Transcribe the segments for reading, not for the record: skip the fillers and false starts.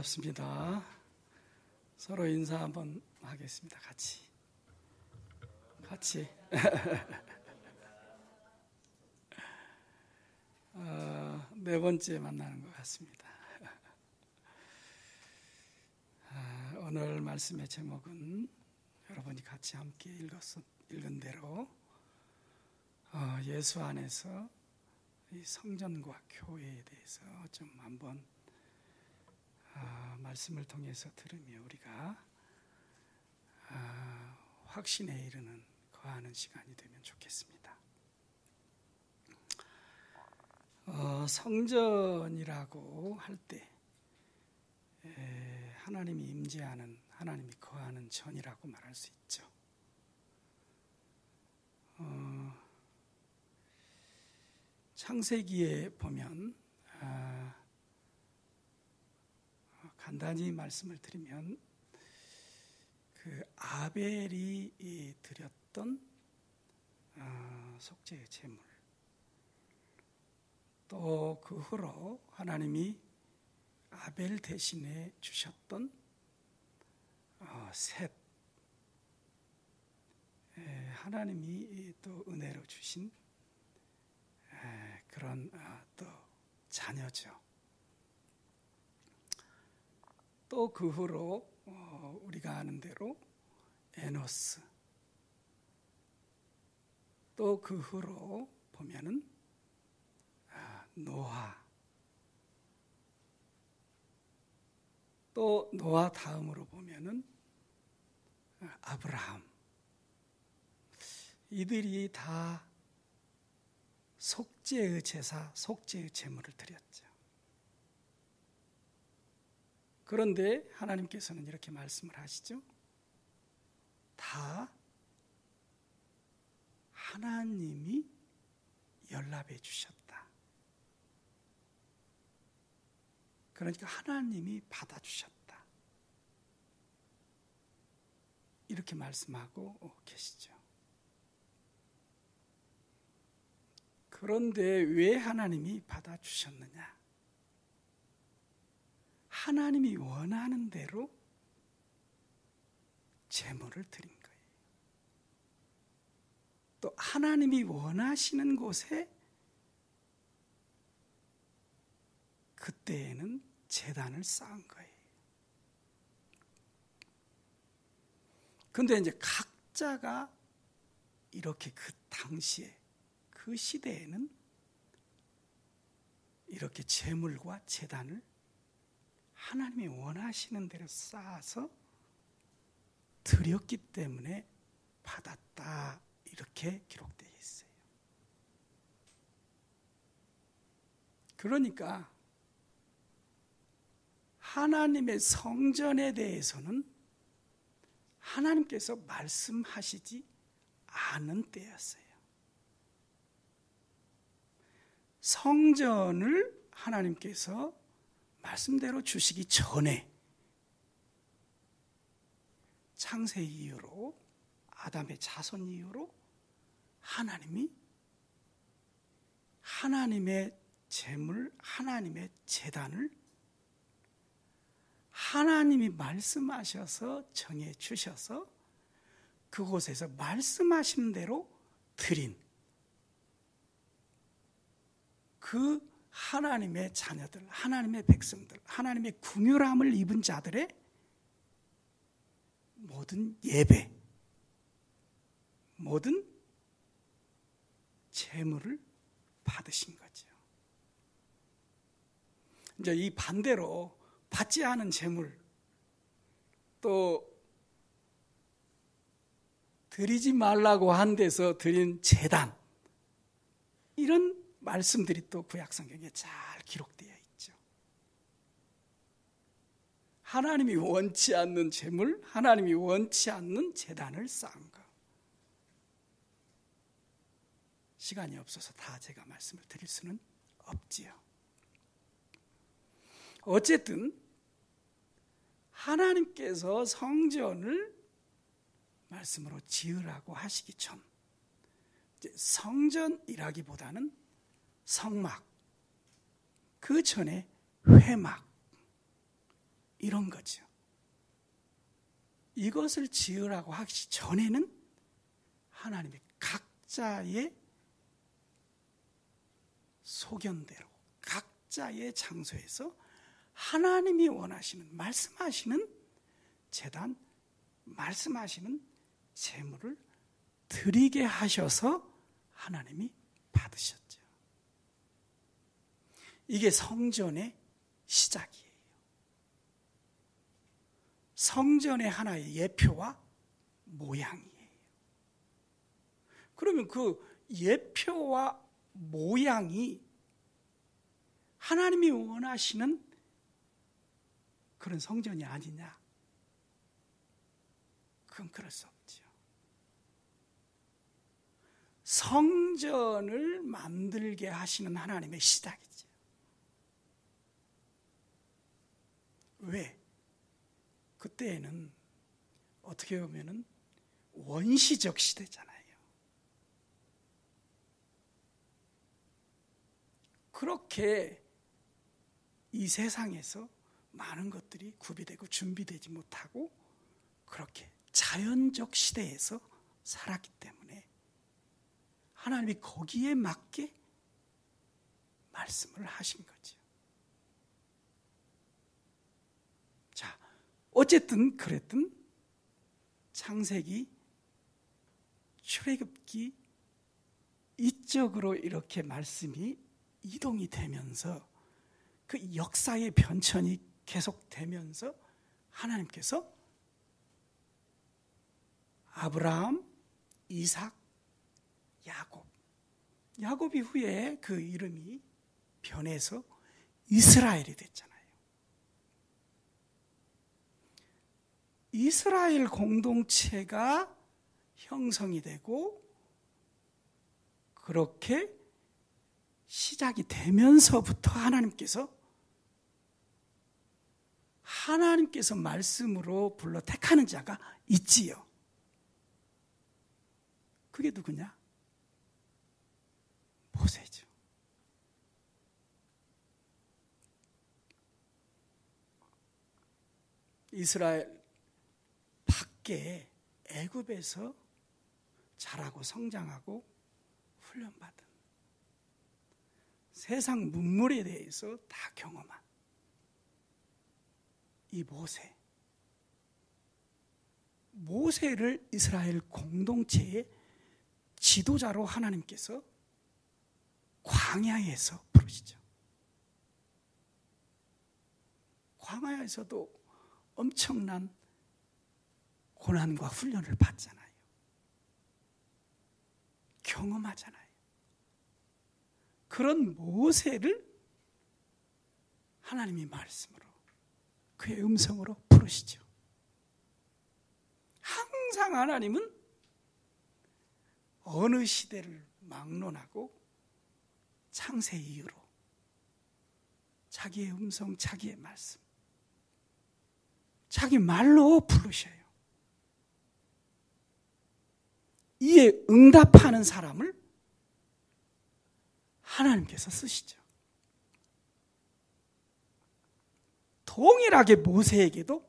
반갑습니다. 서로 인사 한번 하겠습니다. 같이. 네 번째 만나는 것 같습니다. 오늘 말씀의 제목은 여러분이 같이 함께 읽은 대로 예수 안에서 이 성전과 교회에 대해서 좀 한번 말씀을 통해서 들으며 우리가 확신에 이르는 거하는 시간이 되면 좋겠습니다. 성전이라고 할 때 하나님이 임재하는, 하나님이 거하는 전이라고 말할 수 있죠. 창세기에 보면 간단히 말씀을 드리면 그 아벨이 드렸던 속죄의 제물, 또 그 후로 하나님이 아벨 대신에 주셨던 셋, 하나님이 또 은혜로 주신 그런 또 자녀죠. 또 그 후로 우리가 아는 대로 에노스, 또 그 후로 보면은 노아, 또 노아 다음으로 보면은 아브라함, 이들이 다 속죄의 제사, 속죄의 제물을 드렸죠. 그런데 하나님께서는 이렇게 말씀을 하시죠. 다 하나님이 연락해 주셨다. 그러니까 하나님이 받아주셨다. 이렇게 말씀하고 계시죠. 그런데 왜 하나님이 받아주셨느냐? 하나님이 원하는 대로 제물을 드린 거예요. 또 하나님이 원하시는 곳에 그때에는 제단을 쌓은 거예요. 그런데 이제 각자가 이렇게 그 당시에, 그 시대에는 이렇게 제물과 제단을 하나님이 원하시는 대로 쌓아서 드렸기 때문에 받았다, 이렇게 기록되어 있어요. 그러니까 하나님의 성전에 대해서는 하나님께서 말씀하시지 않은 때였어요. 성전을 하나님께서 말씀대로 주시기 전에 창세 이후로, 아담의 자손 이후로 하나님이 하나님의 제물, 하나님의 제단을 하나님이 말씀하셔서 정해 주셔서 그곳에서 말씀하신 대로 드린 그 하나님의 자녀들, 하나님의 백성들, 하나님의 긍휼함을 입은 자들의 모든 예배, 모든 제물을 받으신 거죠. 이제 이 반대로 받지 않은 제물, 또 드리지 말라고 한 데서 드린 제단, 이런 말씀들이 또 구약 성경에 잘 기록되어 있죠. 하나님이 원치 않는 제물, 하나님이 원치 않는 제단을 쌓은 것. 시간이 없어서 다 제가 말씀을 드릴 수는 없지요. 어쨌든 하나님께서 성전을 말씀으로 지으라고 하시기 전, 성전이라기보다는 성막, 그 전에 회막, 이런 거죠. 이것을 지으라고 하기 전에는 하나님이 각자의 소견대로 각자의 장소에서 하나님이 원하시는, 말씀하시는 제단, 말씀하시는 제물을 드리게 하셔서 하나님이 받으셨죠. 이게 성전의 시작이에요. 성전의 하나의 예표와 모양이에요. 그러면 그 예표와 모양이 하나님이 원하시는 그런 성전이 아니냐? 그건 그럴 수 없죠. 성전을 만들게 하시는 하나님의 시작이죠. 왜? 그때에는 어떻게 보면은 원시적 시대잖아요. 그렇게 이 세상에서 많은 것들이 구비되고 준비되지 못하고 그렇게 자연적 시대에서 살았기 때문에 하나님이 거기에 맞게 말씀을 하신 거죠. 자, 어쨌든 그랬든 창세기, 출애굽기 이쪽으로 이렇게 말씀이 이동이 되면서 그 역사의 변천이 계속되면서 하나님께서 아브라함, 이삭, 야곱, 야곱이 후에 그 이름이 변해서 이스라엘이 됐잖아요. 이스라엘 공동체가 형성이 되고 그렇게 시작이 되면서부터 하나님께서 말씀으로 불러 택하는 자가 있지요. 그게 누구냐? 모세죠. 이스라엘 밖에 애굽에서 자라고 성장하고 훈련받은 세상 문물에 대해서 다 경험한 이 모세를 이스라엘 공동체의 지도자로 하나님께서 광야에서 부르시죠. 광야에서도 엄청난 고난과 훈련을 받잖아요. 경험하잖아요. 그런 모세를 하나님이 말씀으로 그의 음성으로 부르시죠. 항상 하나님은 어느 시대를 막론하고 창세 이후로 자기의 음성, 자기의 말씀, 자기 말로 부르셔요. 이에 응답하는 사람을 하나님께서 쓰시죠. 동일하게 모세에게도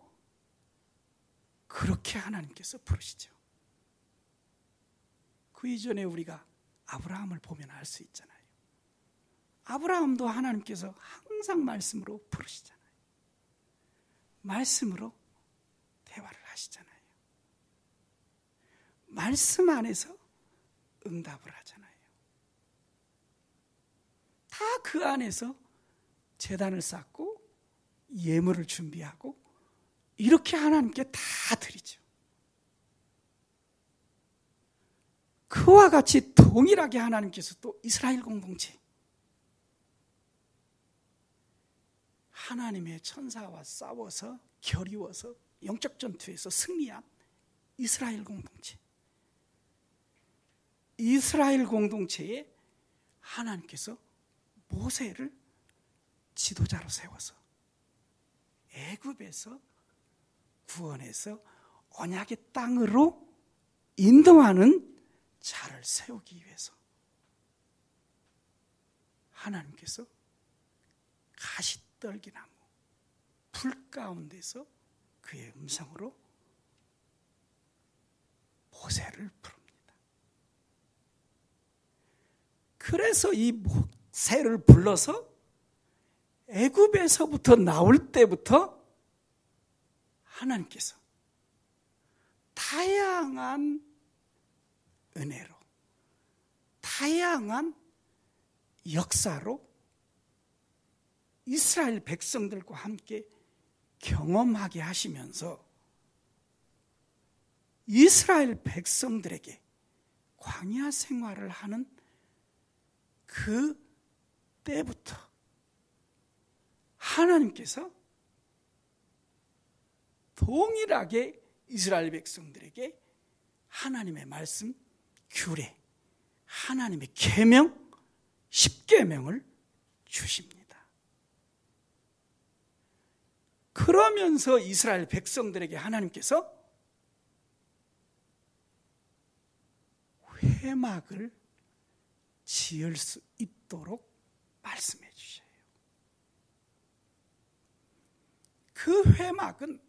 그렇게 하나님께서 부르시죠. 그 이전에 우리가 아브라함을 보면 알 수 있잖아요. 아브라함도 하나님께서 항상 말씀으로 부르시잖아요. 말씀으로 대화를 하시잖아요. 말씀 안에서 응답을 하잖아요. 다 그 안에서 제단을 쌓고 예물을 준비하고 이렇게 하나님께 다 드리죠. 그와 같이 동일하게 하나님께서 또 이스라엘 공동체, 하나님의 천사와 싸워서 겨리워서 영적 전투에서 승리한 이스라엘 공동체, 이스라엘 공동체에 하나님께서 모세를 지도자로 세워서 애굽에서 구원해서 언약의 땅으로 인도하는 자를 세우기 위해서 하나님께서 가시떨기나무, 불 가운데서 그의 음성으로 모세를 부릅니다. 그래서 이 모세를 불러서 애굽에서부터 나올 때부터 하나님께서 다양한 은혜로, 다양한 역사로 이스라엘 백성들과 함께 경험하게 하시면서 이스라엘 백성들에게 광야 생활을 하는 그 때부터 하나님께서 동일하게 이스라엘 백성들에게 하나님의 말씀, 규례, 하나님의 계명, 십계명을 주십니다. 그러면서 이스라엘 백성들에게 하나님께서 회막을 지을 수 있도록 말씀해 주셔요. 그 회막은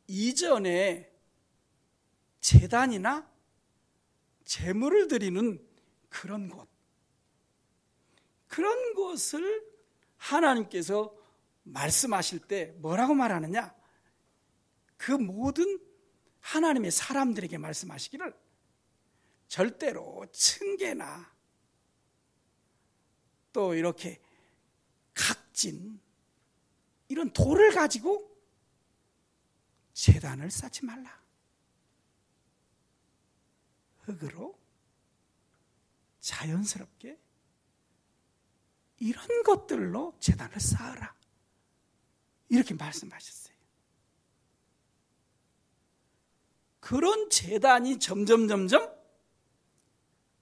이전에 제단이나 제물을 드리는 그런 곳, 그런 곳을 하나님께서 말씀하실 때 뭐라고 말하느냐? 그 모든 하나님의 사람들에게 말씀하시기를 절대로 층계나 또 이렇게 각진 이런 돌을 가지고 제단을 쌓지 말라. 흙으로 자연스럽게 이런 것들로 제단을 쌓으라. 이렇게 말씀하셨어요. 그런 제단이 점점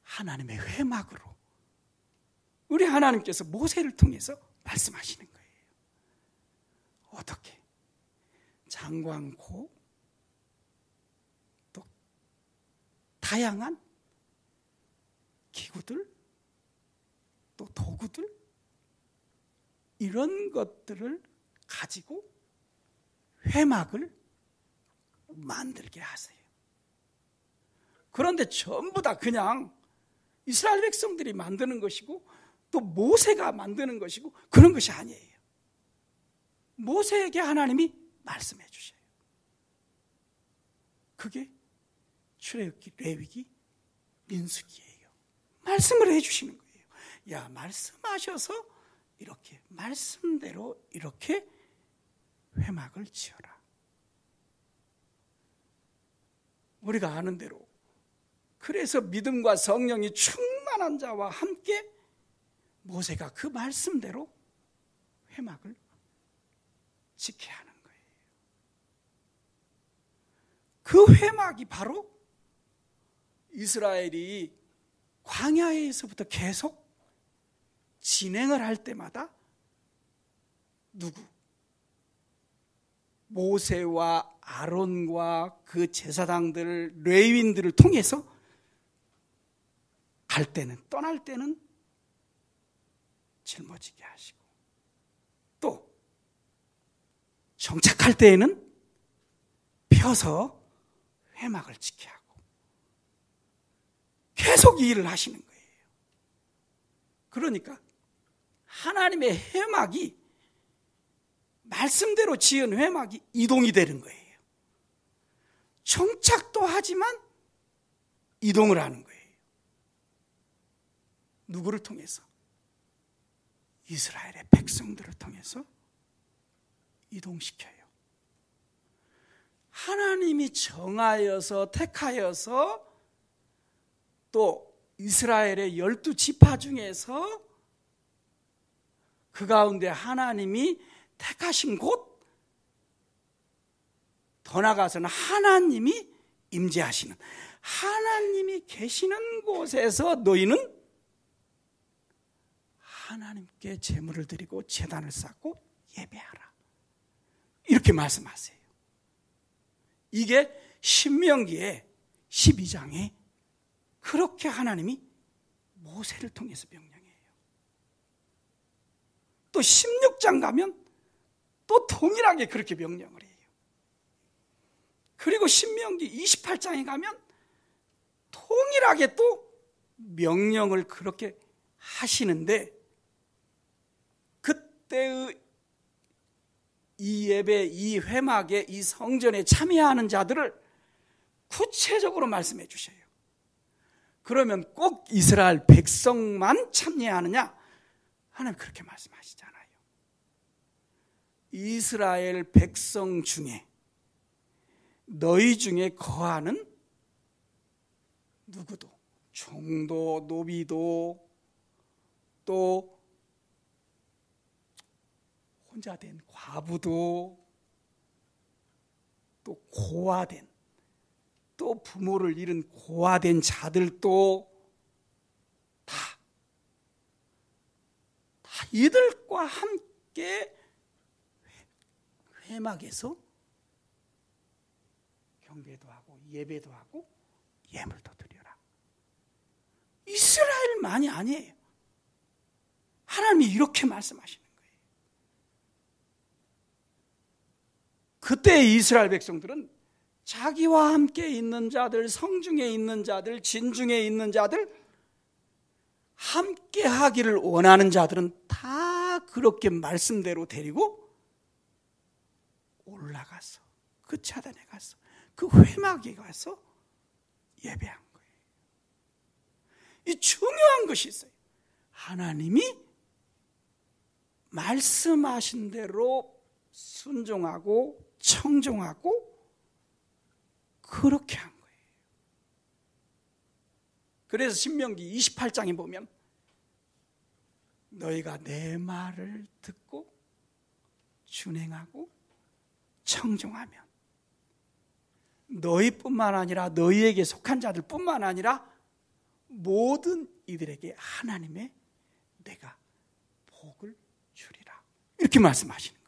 하나님의 회막으로 우리 하나님께서 모세를 통해서 말씀하시는 거예요. 어떻게? 장광고 또 다양한 기구들 또 도구들 이런 것들을 가지고 회막을 만들게 하세요. 그런데 전부 다 그냥 이스라엘 백성들이 만드는 것이고 또 모세가 만드는 것이고 그런 것이 아니에요. 모세에게 하나님이 말씀해 주셔요. 그게 출애굽기, 레위기, 민수기예요. 말씀을 해 주시는 거예요. 야, 말씀하셔서 이렇게 말씀대로 이렇게 회막을 지어라. 우리가 아는 대로 그래서 믿음과 성령이 충만한 자와 함께 모세가 그 말씀대로 회막을 지켜야 하는 거예요. 그 회막이 바로 이스라엘이 광야에서부터 계속 진행을 할 때마다 누구? 모세와 아론과 그 제사장들, 레위인들을 통해서 갈 때는, 떠날 때는 짊어지게 하시고 또 정착할 때에는 펴서 회막을 지켜야 하고 계속 이 일을 하시는 거예요. 그러니까 하나님의 회막이 말씀대로 지은 회막이 이동이 되는 거예요. 정착도 하지만 이동을 하는 거예요. 누구를 통해서? 이스라엘의 백성들을 통해서 이동시켜요. 하나님이 정하여서 택하여서 또 이스라엘의 12지파 중에서 그 가운데 하나님이 택하신 곳, 더 나아가서는 하나님이 임재하시는, 하나님이 계시는 곳에서 너희는 하나님께 제물을 드리고 제단을 쌓고 예배하라. 이렇게 말씀하세요. 이게 신명기의 12장에 그렇게 하나님이 모세를 통해서 명령해요. 또 16장 가면 또 동일하게 그렇게 명령을 해요. 그리고 신명기 28장에 가면 동일하게 또 명령을 그렇게 하시는데, 그때의 이 예배, 이 회막에, 이 성전에 참여하는 자들을 구체적으로 말씀해 주셔요. 그러면 꼭 이스라엘 백성만 참여하느냐? 하나님 그렇게 말씀하시잖아요. 이스라엘 백성 중에, 너희 중에 거하는 누구도, 종도, 노비도, 또 혼자 된 과부도, 또 고아된, 또 부모를 잃은 고아된 자들도 다 이들과 함께 회막에서 경배도 하고 예배도 하고 예물도 드려라. 이스라엘만이 아니에요. 하나님이 이렇게 말씀하시는 거예요. 그때 이스라엘 백성들은 자기와 함께 있는 자들, 성중에 있는 자들, 진중에 있는 자들, 함께 하기를 원하는 자들은 다 그렇게 말씀대로 데리고 올라가서, 그 차단에 가서, 그 회막에 가서 예배한 거예요. 이 중요한 것이 있어요. 하나님이 말씀하신 대로 순종하고 청종하고 그렇게 한 거예요. 그래서 신명기 28장에 보면 너희가 내 말을 듣고 준행하고 청종하면 너희뿐만 아니라 너희에게 속한 자들뿐만 아니라 모든 이들에게 하나님의 내가 복을 주리라. 이렇게 말씀하시는 거예요.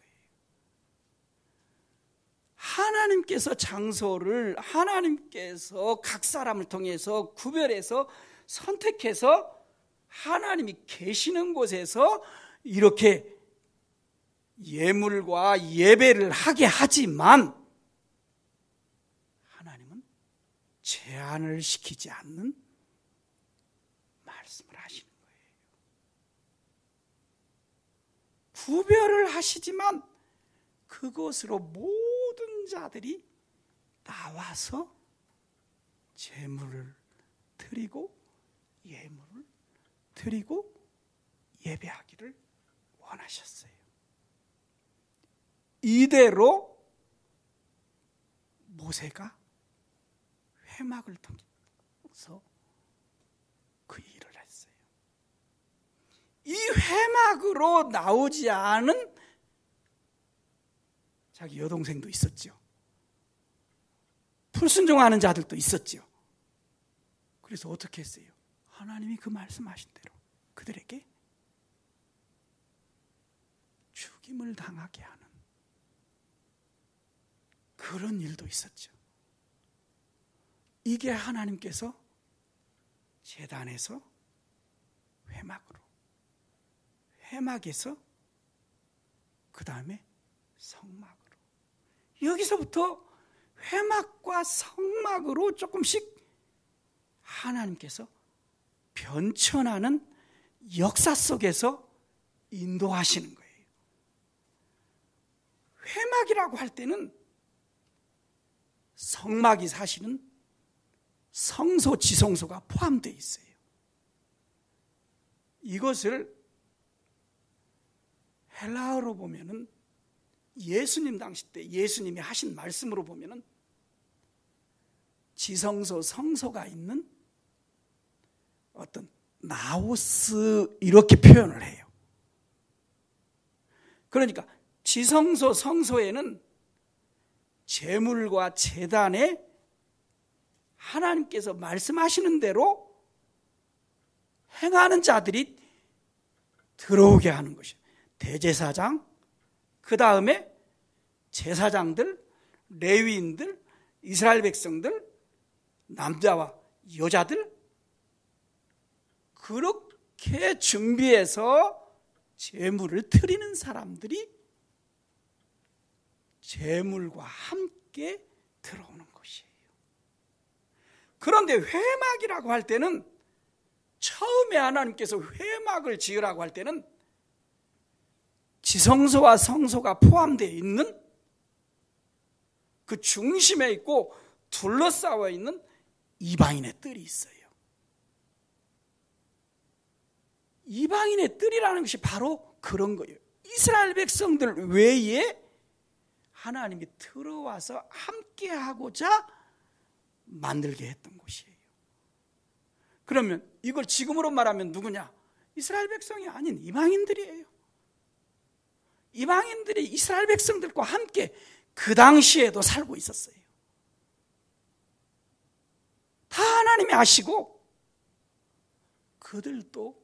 하나님께서 장소를, 하나님께서 각 사람을 통해서 구별해서 선택해서 하나님이 계시는 곳에서 이렇게 예물과 예배를 하게 하지만 하나님은 제한을 시키지 않는 말씀을 하시는 거예요. 구별을 하시지만 그곳으로 모든 자들이 나와서 제물을 드리고 예물을 드리고 예배하기를 원하셨어요. 이대로 모세가 회막을 통해서 그 일을 했어요. 이 회막으로 나오지 않은 자기 여동생도 있었죠. 불순종하는 자들도 있었죠. 그래서 어떻게 했어요? 하나님이 그 말씀하신 대로 그들에게 죽임을 당하게 하는 그런 일도 있었죠. 이게 하나님께서 제단에서 회막으로, 회막에서 그 다음에 성막으로, 여기서부터 회막과 성막으로 조금씩 하나님께서 변천하는 역사 속에서 인도하시는 거예요. 회막이라고 할 때는 성막이 사실은 성소, 지성소가 포함되어 있어요. 이것을 헬라어로 보면은 예수님 당시 때 예수님이 하신 말씀으로 보면은 지성소, 성소가 있는 어떤 나우스 이렇게 표현을 해요. 그러니까 지성소, 성소에는 제물과 제단에 하나님께서 말씀하시는 대로 행하는 자들이 들어오게 하는 것이에요. 대제사장, 그 다음에 제사장들, 레위인들, 이스라엘 백성들, 남자와 여자들, 그렇게 준비해서 제물을 드리는 사람들이 재물과 함께 들어오는 것이에요. 그런데 회막이라고 할 때는, 처음에 하나님께서 회막을 지으라고 할 때는 지성소와 성소가 포함되어 있는 그 중심에 있고 둘러싸여 있는 이방인의 뜰이 있어요. 이방인의 뜰이라는 것이 바로 그런 거예요. 이스라엘 백성들 외에 하나님이 들어와서 함께하고자 만들게 했던 곳이에요. 그러면 이걸 지금으로 말하면 누구냐? 이스라엘 백성이 아닌 이방인들이에요. 이방인들이 이스라엘 백성들과 함께 그 당시에도 살고 있었어요. 다 하나님이 아시고 그들도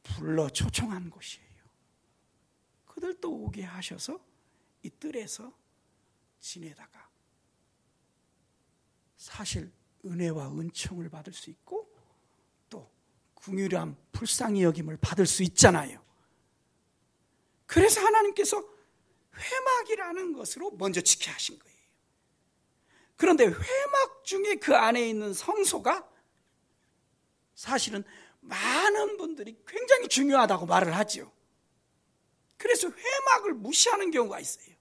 불러 초청한 곳이에요. 그들도 오게 하셔서 이 뜰에서 지내다가 사실 은혜와 은총을 받을 수 있고 또 긍휼함, 불쌍히 여김을 받을 수 있잖아요. 그래서 하나님께서 회막이라는 것으로 먼저 지켜 하신 거예요. 그런데 회막 중에 그 안에 있는 성소가 사실은 많은 분들이 굉장히 중요하다고 말을 하죠. 그래서 회막을 무시하는 경우가 있어요.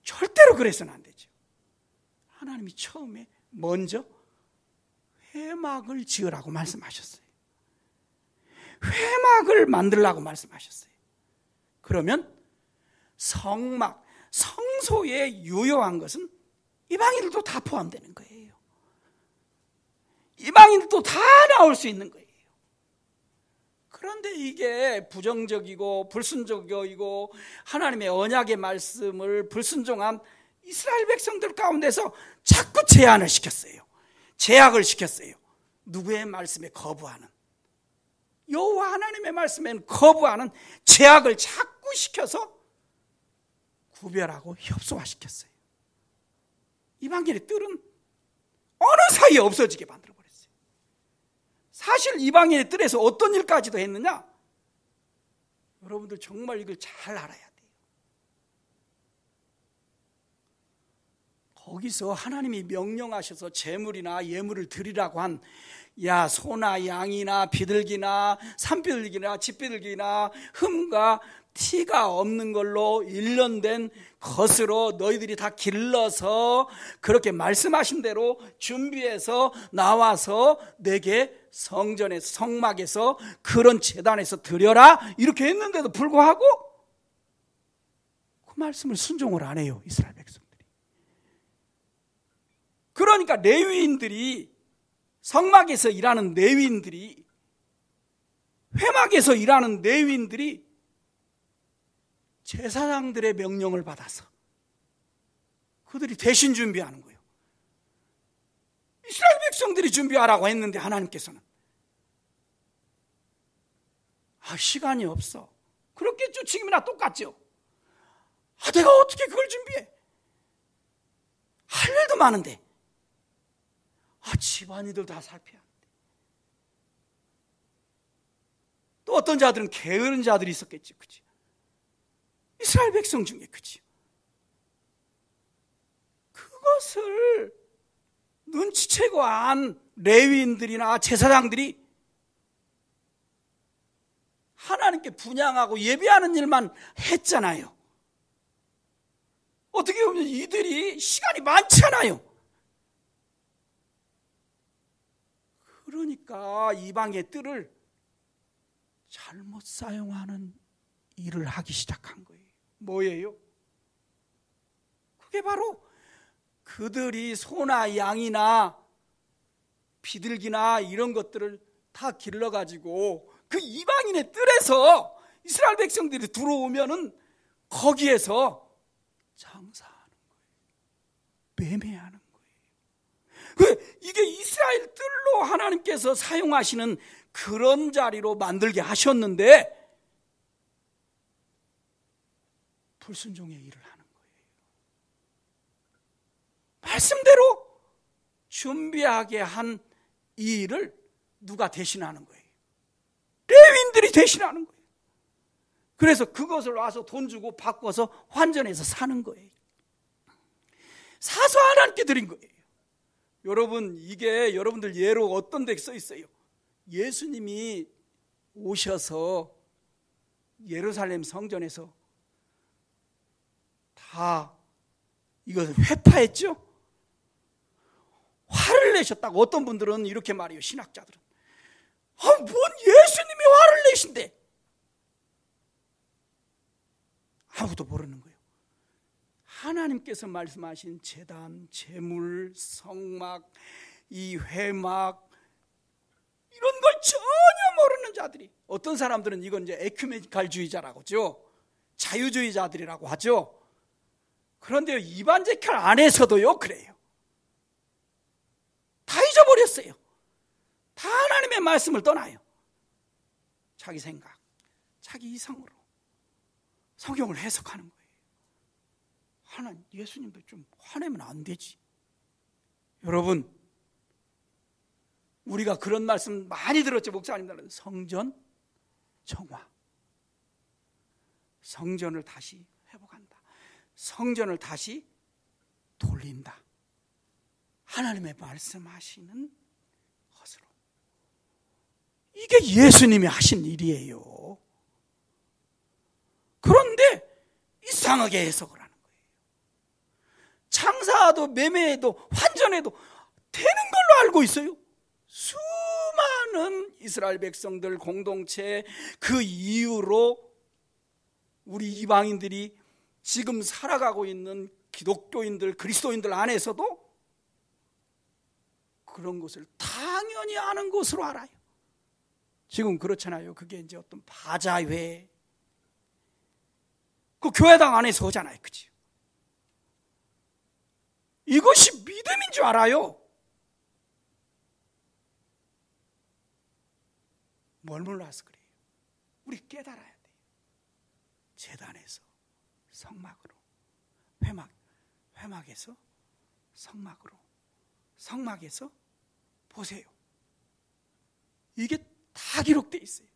절대로 그래서는 안 되죠. 하나님이 처음에 먼저 회막을 지으라고 말씀하셨어요. 회막을 만들라고 말씀하셨어요. 그러면 성막, 성소에 유효한 것은 이방인들도 다 포함되는 거예요. 이방인들도 다 나올 수 있는 거예요. 그런데 이게 부정적이고 불순종이고 하나님의 언약의 말씀을 불순종한 이스라엘 백성들 가운데서 자꾸 제한을 시켰어요. 제약을 시켰어요. 누구의 말씀에 거부하는, 여호와 하나님의 말씀에는 거부하는 제약을 자꾸 시켜서 구별하고 협소화시켰어요. 이방인의 뜰은 어느 사이에 없어지게 만들어버렸어요. 사실 이방인의 뜰에서 어떤 일까지도 했느냐? 여러분들 정말 이걸 잘 알아야 돼요. 거기서 하나님이 명령하셔서 제물이나 예물을 드리라고 한 소나 양이나 비둘기나 산비둘기나 집비둘기나 흠과 티가 없는 걸로 일련된 것으로 너희들이 다 길러서 그렇게 말씀하신 대로 준비해서 나와서 내게 성전에서 성막에서 그런 제단에서 드려라 이렇게 했는데도 불구하고 그 말씀을 순종을 안 해요. 이스라엘 백성들이. 그러니까 레위인들이, 성막에서 일하는 레위인들이, 회막에서 일하는 레위인들이 제사장들의 명령을 받아서 그들이 대신 준비하는 거예요. 이스라엘 백성들이 준비하라고 했는데 하나님께서는 시간이 없어. 그렇겠죠. 지금이나 똑같죠. 내가 어떻게 그걸 준비해? 할 일도 많은데. 집안이들 다 살펴야 하는데. 또 어떤 자들은 게으른 자들이 있었겠지. 그치? 이스라엘 백성 중에. 그치? 그것을 눈치채고 안 레위인들이나 제사장들이 하나님께 분향하고 예배하는 일만 했잖아요. 어떻게 보면 이들이 시간이 많잖아요. 그러니까 이방의 뜰을 잘못 사용하는 일을 하기 시작한 거예요. 뭐예요? 그게 바로 그들이 소나 양이나 비둘기나 이런 것들을 다 길러가지고 그 이방인의 뜰에서 이스라엘 백성들이 들어오면은 거기에서 장사하는 거예요. 매매하는 거예요. 이게 이스라엘 뜰로 하나님께서 사용하시는 그런 자리로 만들게 하셨는데 불순종의 일을 하는 거예요. 말씀대로 준비하게 한 이 일을 누가 대신하는 거예요? 레위인들이 대신하는 거예요. 그래서 그것을 와서 돈 주고 바꿔서 환전해서 사는 거예요. 사서 하나님께 드린 거예요. 여러분, 이게 여러분들 예로 어떤 데 써 있어요? 예수님이 오셔서 예루살렘 성전에서 다 이것을 회파했죠? 화를 내셨다고. 어떤 분들은 이렇게 말해요, 신학자들은. 뭔 예수님이 화를 내신대? 아무도 모르는 거예요. 하나님께서 말씀하신 제단, 제물, 성막, 이 회막, 이런 걸 전혀 모르는 자들이, 어떤 사람들은 이건 이제 에큐메니칼주의자라고 하죠. 자유주의자들이라고 하죠. 그런데 이반제칼 안에서도요 그래요. 다 잊어버렸어요. 다 하나님의 말씀을 떠나요. 자기 생각, 자기 이성으로 성경을 해석하는 거예요. 하나님, 예수님도 좀 화내면 안 되지. 여러분, 우리가 그런 말씀 많이 들었죠. 목사님들은 성전 정화, 성전을 다시 회복한다, 성전을 다시 돌린다. 하나님의 말씀하시는 것으로. 이게 예수님이 하신 일이에요. 그런데 이상하게 해석을 하는 거예요. 장사도 매매해도 환전해도 되는 걸로 알고 있어요. 수많은 이스라엘 백성들 공동체, 그 이후로 우리 이방인들이 지금 살아가고 있는 기독교인들, 그리스도인들 안에서도 그런 것을 당연히 아는 것으로 알아요. 지금 그렇잖아요. 그게 이제 어떤 바자회, 그 교회당 안에서 하잖아요. 그치? 이것이 믿음인 줄 알아요. 뭘 몰라서 그래요. 우리 깨달아야 돼요. 제단에서 성막으로, 회막에서 성막으로, 성막에서 보세요. 이게 다 기록되어 있어요.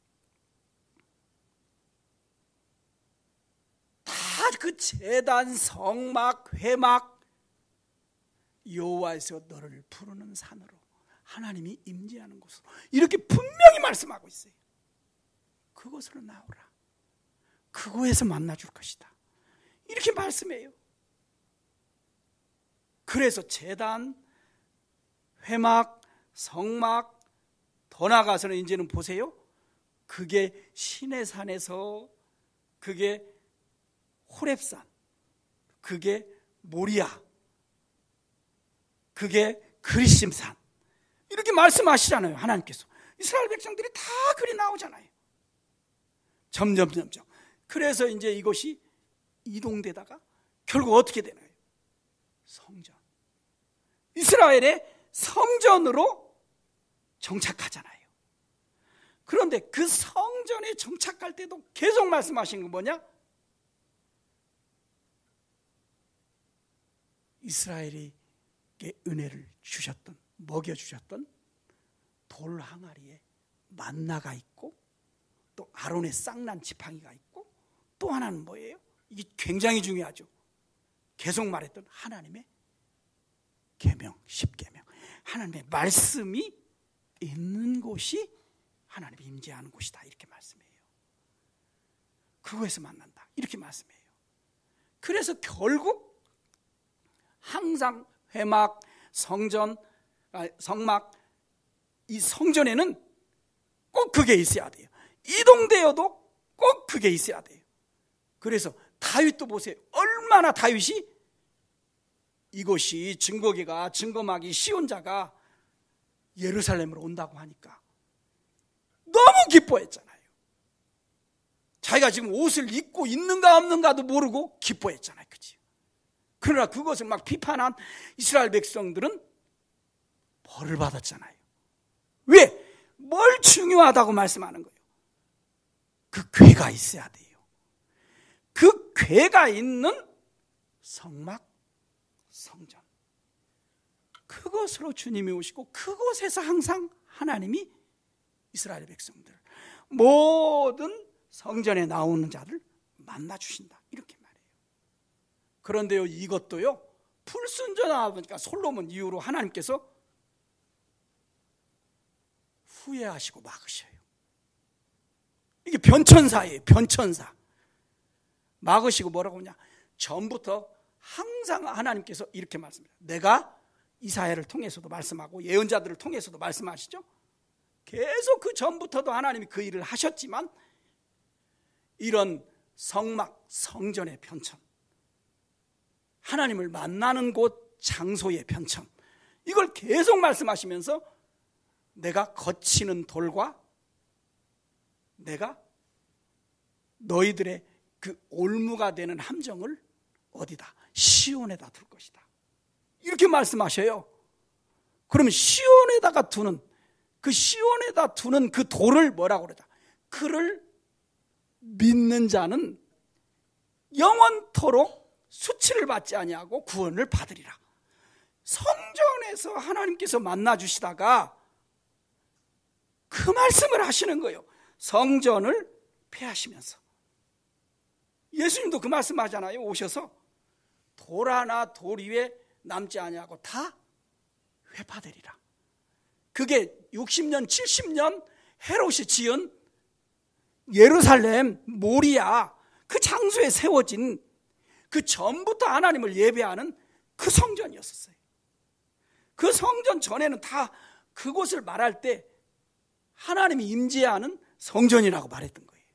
다 그 제단, 성막, 회막, 여호와에서 너를 부르는 산으로, 하나님이 임재하는 곳으로, 이렇게 분명히 말씀하고 있어요. 그곳으로 나오라. 그곳에서 만나줄 것이다. 이렇게 말씀해요. 그래서 제단, 회막, 성막, 더 나아가서는 이제는 보세요. 그게 시내산에서, 그게 호렙산, 그게 모리아, 그게 그리심산, 이렇게 말씀하시잖아요. 하나님께서. 이스라엘 백성들이 다 그리 나오잖아요. 점점. 그래서 이제 이것이 이동되다가 결국 어떻게 되나요? 성전, 이스라엘의 성전으로 정착하잖아요. 그런데 그 성전에 정착할 때도 계속 말씀하신 건 뭐냐? 이스라엘에게 은혜를 주셨던, 먹여주셨던 돌 항아리에 만나가 있고, 또 아론의 쌍난 지팡이가 있고, 또 하나는 뭐예요? 이게 굉장히 중요하죠. 계속 말했던 하나님의 계명, 십계명, 하나님의 말씀이 있는 곳이 하나님이 임재하는 곳이다, 이렇게 말씀해요. 그거에서 만난다, 이렇게 말씀해요. 그래서 결국 항상 회막, 성막, 이 성전에는 꼭 그게 있어야 돼요. 이동되어도 꼭 그게 있어야 돼요. 그래서 다윗도 보세요. 얼마나 다윗이 이것이 증거막이 시온자가 예루살렘으로 온다고 하니까 너무 기뻐했잖아요. 자기가 지금 옷을 입고 있는가 없는가도 모르고 기뻐했잖아요. 그치? 그러나 그것을 막 비판한 이스라엘 백성들은 벌을 받았잖아요. 왜? 뭘 중요하다고 말씀하는 거예요? 그 궤가 있어야 돼요. 그 궤가 있는 성막, 성전, 그것으로 주님이 오시고, 그곳에서 항상 하나님이 이스라엘 백성들 모든 성전에 나오는 자를 만나 주신다, 이렇게 말해요. 그런데요, 이것도요, 불순종하니까 솔로몬 이후로 하나님께서 후회하시고 막으셔요. 이게 변천사예요. 변천사. 막으시고 뭐라고 하냐, 전부터 항상 하나님께서 이렇게 말씀해요. 내가 이사야를 통해서도 말씀하고 예언자들을 통해서도 말씀하시죠. 계속 그 전부터도 하나님이 그 일을 하셨지만 이런 성막, 성전의 변천, 하나님을 만나는 곳, 장소의 변천, 이걸 계속 말씀하시면서 내가 거치는 돌과 내가 너희들의 그 올무가 되는 함정을 어디다? 시온에다 둘 것이다, 이렇게 말씀하셔요. 그러면 시온에다가 두는, 그 시온에다 두는 그 돌을 뭐라고 그러자? 그를 믿는 자는 영원토록 수치를 받지 아니하고 구원을 받으리라. 성전에서 하나님께서 만나 주시다가 그 말씀을 하시는 거예요. 성전을 폐하시면서. 예수님도 그 말씀 하잖아요. 오셔서 돌 하나 돌 위에 남지 아니하고 다 회파되리라. 그게 60년 70년 헤롯이 지은 예루살렘 모리아 그 장소에 세워진 그 전부터 하나님을 예배하는 그 성전이었었어요. 그 성전 전에는 다 그곳을 말할 때 하나님이 임재하는 성전이라고 말했던 거예요.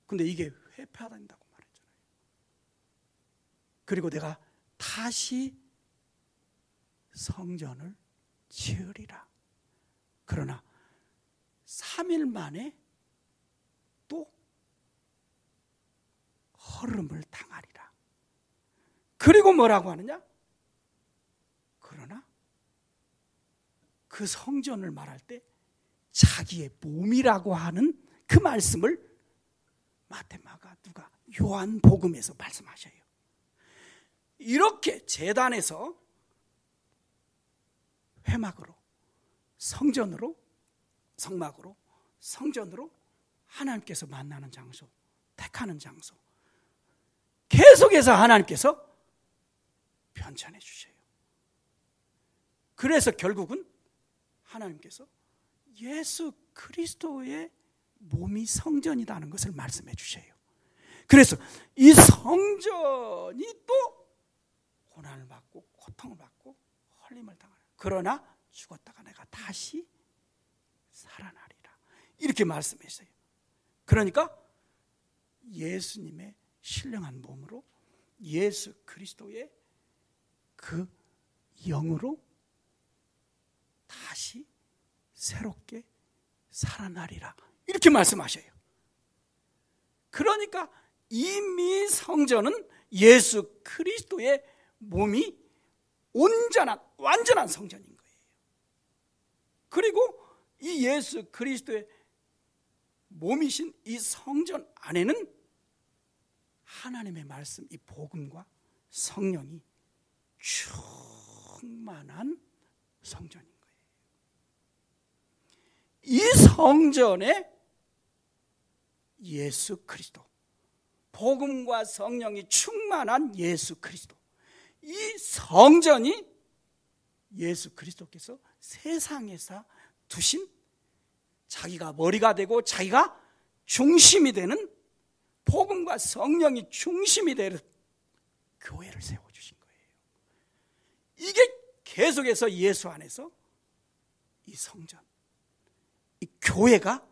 근데 이게 회파된다고 말했잖아요. 그리고 내가 다시 성전을 지으리라. 그러나 3일 만에 또 허름을 당하리라. 그리고 뭐라고 하느냐? 그러나 그 성전을 말할 때 자기의 몸이라고 하는 그 말씀을 마태, 마가, 누가, 요한 복음에서 말씀하셔요. 이렇게 제단에서 회막으로, 성전으로, 성막으로, 성전으로 하나님께서 만나는 장소, 택하는 장소, 계속해서 하나님께서 변천해 주셔요. 그래서 결국은 하나님께서 예수 그리스도의 몸이 성전이라는 것을 말씀해 주셔요. 그래서 이 성전이 또 고난을 받고 고통을 받고 헐림을 당하라. 그러나 죽었다가 내가 다시 살아나리라, 이렇게 말씀했어요. 그러니까 예수님의 신령한 몸으로 예수 그리스도의 그 영으로 다시 새롭게 살아나리라, 이렇게 말씀하셔요. 그러니까 이미 성전은 예수 그리스도의 몸이 온전한 완전한 성전인 거예요. 그리고 이 예수 그리스도의 몸이신 이 성전 안에는 하나님의 말씀, 이 복음과 성령이 충만한 성전인 거예요. 이 성전에 예수 그리스도, 복음과 성령이 충만한 예수 그리스도, 이 성전이 예수 그리스도께서 세상에서 두신 자기가 머리가 되고 자기가 중심이 되는, 복음과 성령이 중심이 되는 교회를 세워주신 거예요. 이게 계속해서 예수 안에서 이 성전, 이 교회가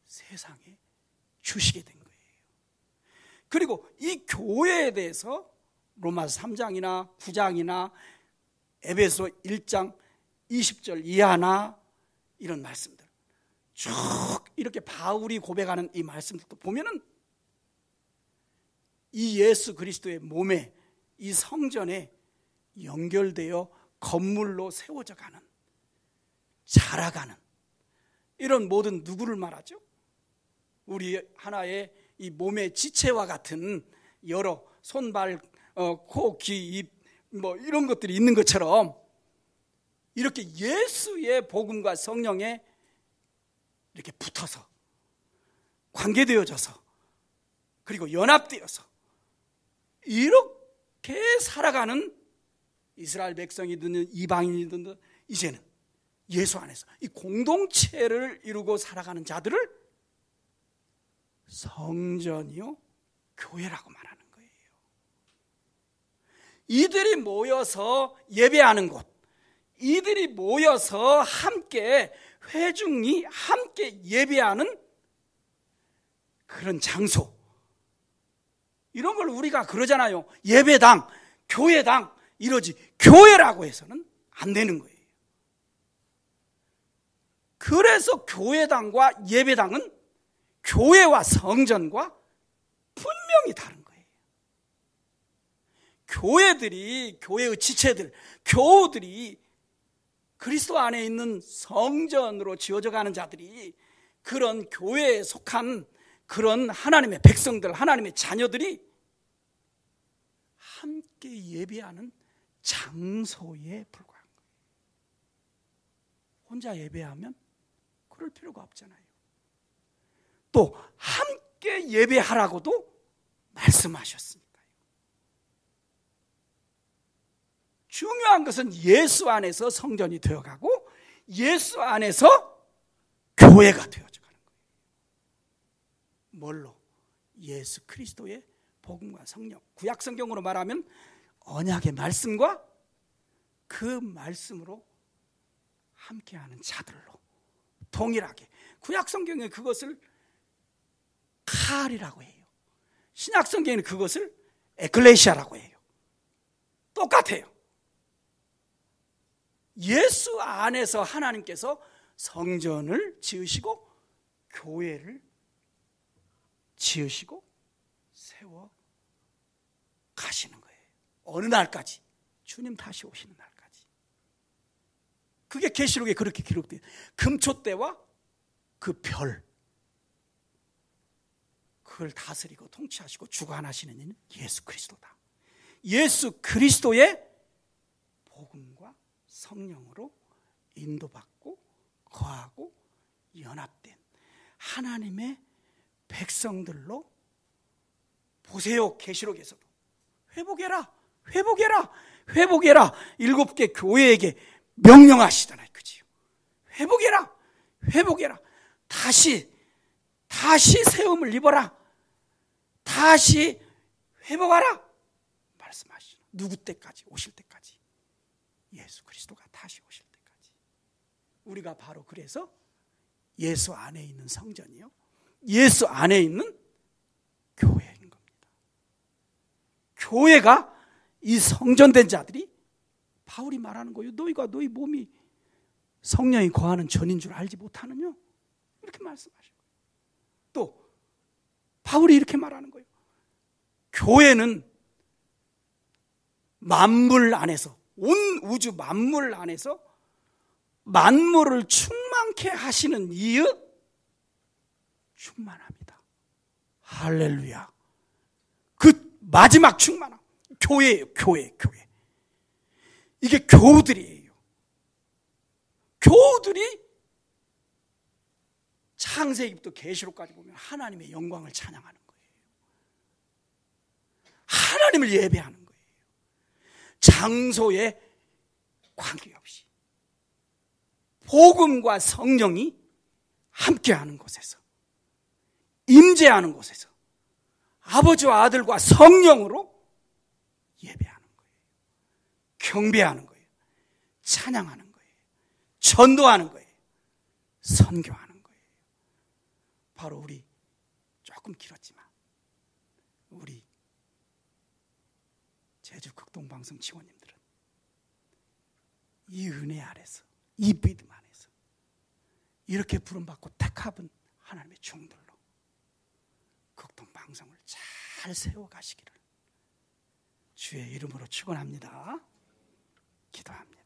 세상에 주시게 된 거예요. 그리고 이 교회에 대해서 로마서 3장이나 9장이나 에베소 1장 20절 이하나 이런 말씀들 쭉 이렇게 바울이 고백하는 이 말씀들도 보면은 이 예수 그리스도의 몸에, 이 성전에 연결되어 건물로 세워져 가는, 자라가는 이런 모든 누구를 말하죠? 우리 하나의 이 몸의 지체와 같은 여러 손, 발, 코, 귀, 입 뭐 이런 것들이 있는 것처럼 이렇게 예수의 복음과 성령에 이렇게 붙어서 관계되어져서 그리고 연합되어서 이렇게 살아가는 이스라엘 백성이든 이방인이든 이제는 예수 안에서 이 공동체를 이루고 살아가는 자들을 성전이요 교회라고 말하는 거예요. 이들이 모여서 예배하는 곳, 이들이 모여서 함께 회중이 함께 예배하는 그런 장소, 이런 걸 우리가 그러잖아요. 예배당, 교회당 이러지 교회라고 해서는 안 되는 거예요. 그래서 교회당과 예배당은 교회와 성전과 분명히 다른 거예요. 교회들이, 교회의 지체들, 교우들이 그리스도 안에 있는 성전으로 지어져 가는 자들이, 그런 교회에 속한 그런 하나님의 백성들, 하나님의 자녀들이 함께 예배하는 장소에 불과한 거예요. 혼자 예배하면 그럴 필요가 없잖아요. 또 함께 예배하라고도 말씀하셨으니까요. 중요한 것은 예수 안에서 성전이 되어가고 예수 안에서 교회가 되어져 가는 거예요. 뭘로? 예수 그리스도의 복음과 성령, 구약 성경으로 말하면 언약의 말씀과 그 말씀으로 함께하는 자들로 동일하게. 구약 성경에 그것을 칼이라고 해요. 신약 성경에는 그것을 에클레시아라고 해요. 똑같아요. 예수 안에서 하나님께서 성전을 지으시고 교회를 지으시고 세워 가시는 거예요. 어느 날까지? 주님 다시 오시는 날까지. 그게 계시록에 그렇게 기록돼요. 금초대와 그 별, 그걸 다스리고 통치하시고 주관하시는 이는 예수 그리스도다. 예수 그리스도의 복음과 성령으로 인도받고 거하고 연합된 하나님의 백성들로, 보세요. 계시록에서도 회복해라, 회복해라, 회복해라 7개 교회에게 명령하시잖아요. 그지요? 회복해라, 회복해라. 다시 세움을 입어라. 다시 회복하라 말씀하시죠. 누구 때까지? 오실 때까지. 예수 그리스도가 다시 오실 때까지. 우리가 바로 그래서 예수 안에 있는 성전이요, 예수 안에 있는 교회인 겁니다. 교회가 이 성전된 자들이, 바울이 말하는 거예요. 너희가 너희 몸이 성령이 거하는 전인 줄 알지 못하느냐? 이렇게 말씀하셔요. 또 바울이 이렇게 말하는 거예요. 교회는 만물 안에서, 온 우주 만물 안에서 만물을 충만케 하시는 이의 충만합니다. 할렐루야. 그 마지막 충만함, 교회예요. 교회. 이게 교우들이에요. 교우들이 창세기부터 계시록까지 보면 하나님의 영광을 찬양하는 거예요. 하나님을 예배하는 거예요. 장소에 관계없이 복음과 성령이 함께하는 곳에서, 임재하는 곳에서 아버지와 아들과 성령으로 예배하는 거예요. 경배하는 거예요. 찬양하는 거예요. 전도하는 거예요. 선교하는 거예요. 바로 우리, 조금 길었지만 우리 제주 극동방송 지원님들은 이 은혜 아래서, 이 믿음 안에서 이렇게 부름받고 택합은 하나님의 종들로 극동방송을 잘 세워가시기를 주의 이름으로 축원합니다. 기도합니다.